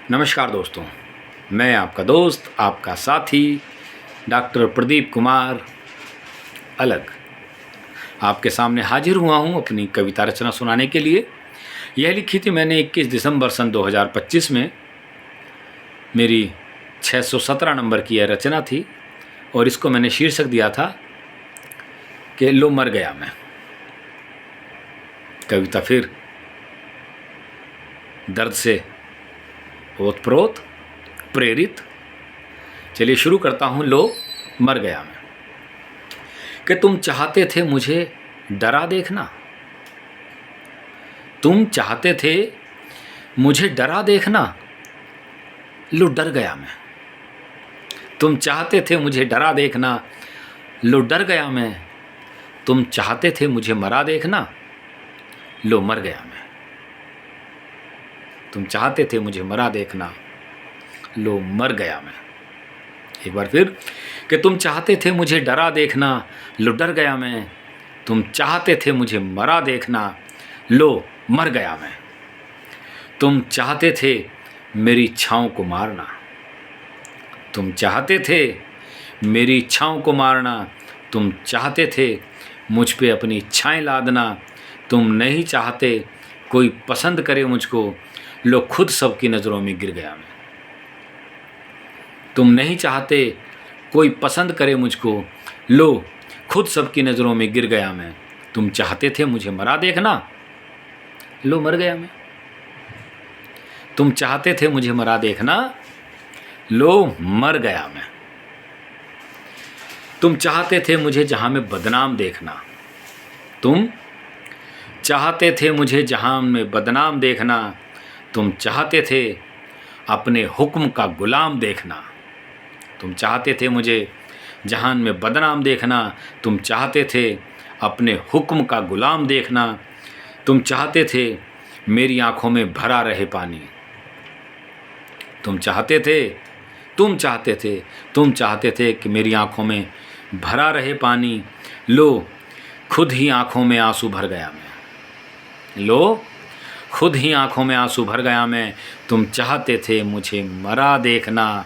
नमस्कार दोस्तों, मैं आपका दोस्त, आपका साथी डॉक्टर प्रदीप कुमार अलग आपके सामने हाजिर हुआ हूँ अपनी कविता रचना सुनाने के लिए। यह लिखी थी मैंने 21 दिसंबर सन 2025 में। मेरी 617 नंबर की यह रचना थी और इसको मैंने शीर्षक दिया था कि लो मर गया मैं। कविता फिर दर्द से ओतप्रोत प्रेरित। चलिए शुरू करता हूँ। लो मर गया मैं। कि तुम चाहते थे मुझे डरा देखना, तुम चाहते थे मुझे डरा देखना, लो डर गया मैं। तुम चाहते थे मुझे डरा देखना, लो डर गया मैं। तुम चाहते थे मुझे मरा देखना, लो मर गया मैं। तुम चाहते थे मुझे मरा देखना, लो मर गया मैं। एक बार फिर कि तुम चाहते थे मुझे डरा देखना, लो डर गया मैं। तुम चाहते थे मुझे मरा देखना, लो मर गया मैं। तुम चाहते थे मेरी इच्छाओं को मारना, तुम चाहते थे मेरी इच्छाओं को मारना। तुम चाहते थे मुझ पे अपनी इच्छाएं लादना। तुम नहीं चाहते कोई पसंद करे मुझको, लो खुद सबकी नज़रों में गिर गया मैं। तुम नहीं चाहते कोई पसंद करे मुझको, लो खुद सबकी नज़रों में गिर गया मैं। तुम चाहते थे मुझे मरा देखना, लो मर गया मैं। तुम चाहते थे मुझे मरा देखना, लो मर गया मैं। तुम चाहते थे मुझे जहां में बदनाम देखना, तुम चाहते थे मुझे जहां में बदनाम देखना। तुम चाहते थे अपने हुक्म का गुलाम देखना, तुम चाहते थे मुझे जहान में बदनाम देखना। तुम चाहते थे अपने हुक्म का गुलाम देखना। तुम चाहते थे मेरी आँखों में भरा रहे पानी, तुम चाहते थे तुम चाहते थे कि मेरी आँखों में भरा रहे पानी, लो खुद ही आँखों में आंसू भर गया मैं। लो खुद ही आँखों में आंसू भर गया मैं। तुम चाहते थे मुझे मरा देखना,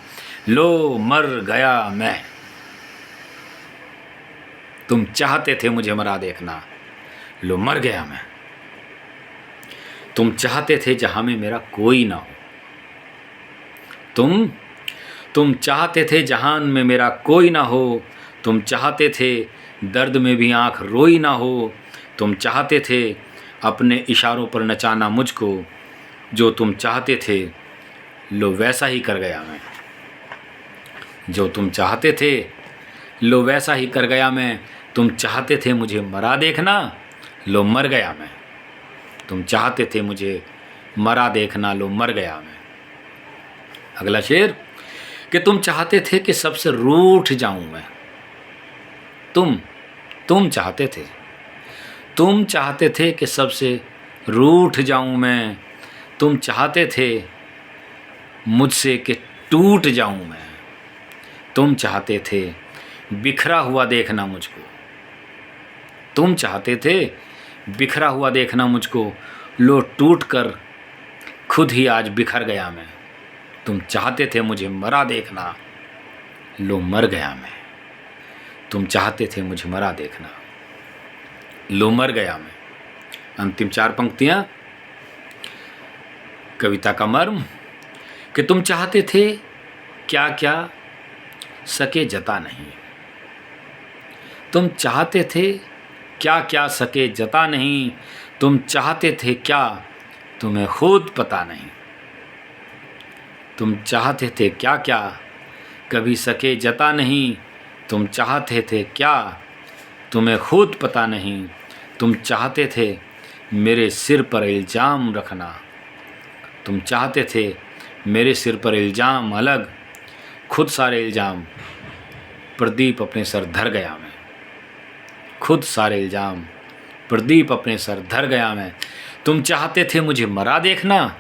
लो मर गया मैं। तुम चाहते थे मुझे मरा देखना, लो मर गया मैं। तुम चाहते थे जहां में मेरा कोई ना हो, तुम चाहते थे जहान में मेरा कोई ना हो। तुम चाहते थे दर्द में भी आंख रोई ना हो। तुम चाहते थे अपने इशारों पर नचाना मुझको, जो तुम चाहते थे लो वैसा ही कर गया मैं। जो तुम चाहते थे लो वैसा ही कर गया मैं। तुम चाहते थे मुझे मरा देखना, लो मर गया मैं। तुम चाहते थे मुझे मरा देखना, लो मर गया मैं। अगला शेर कि तुम चाहते थे कि सबसे रूठ जाऊं मैं, तुम चाहते थे कि सबसे रूठ जाऊं मैं। तुम चाहते थे मुझसे कि टूट जाऊं मैं। तुम चाहते थे बिखरा हुआ देखना मुझको, तुम चाहते थे बिखरा हुआ देखना मुझको, लो टूट कर खुद ही आज बिखर गया मैं। तुम चाहते थे मुझे मरा देखना, लो मर गया मैं। तुम चाहते थे मुझे मरा देखना, लो मर गया मैं। अंतिम 4 पंक्तियां कविता का मर्म कि तुम चाहते थे क्या क्या सके जता नहीं, तुम चाहते थे क्या क्या सके जता नहीं। तुम चाहते थे क्या तुम्हें खुद पता नहीं, तुम चाहते थे क्या क्या कभी सके जता नहीं। तुम चाहते थे क्या तुम्हें खुद पता नहीं। तुम चाहते थे मेरे सिर पर इल्ज़ाम रखना, तुम चाहते थे मेरे सिर पर इल्ज़ाम अलग, खुद सारे इल्ज़ाम प्रदीप अपने सर धर गया मैं। खुद सारे इल्ज़ाम प्रदीप अपने सर धर गया मैं। तुम चाहते थे मुझे मरा देखना,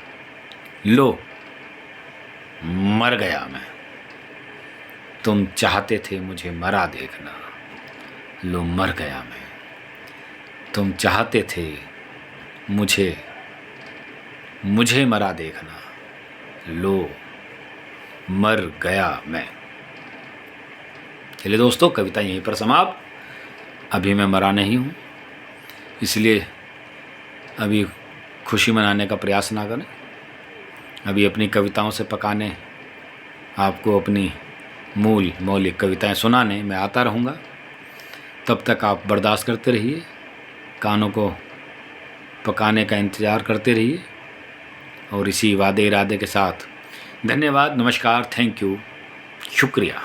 लो मर गया मैं। तुम चाहते थे मुझे मरा देखना, लो मर गया मैं। तुम चाहते थे मुझे मरा देखना, लो मर गया मैं। चलिए दोस्तों, कविता यहीं पर समाप्त। अभी मैं मरा नहीं हूँ, इसलिए अभी खुशी मनाने का प्रयास ना करें। अभी अपनी कविताओं से पकाने, आपको अपनी मूल मौलिक कविताएं सुनाने मैं आता रहूँगा। तब तक आप बर्दाश्त करते रहिए, कानों को पकाने का इंतज़ार करते रहिए। और इसी वादे इरादे के साथ धन्यवाद, नमस्कार, थैंक यू, शुक्रिया।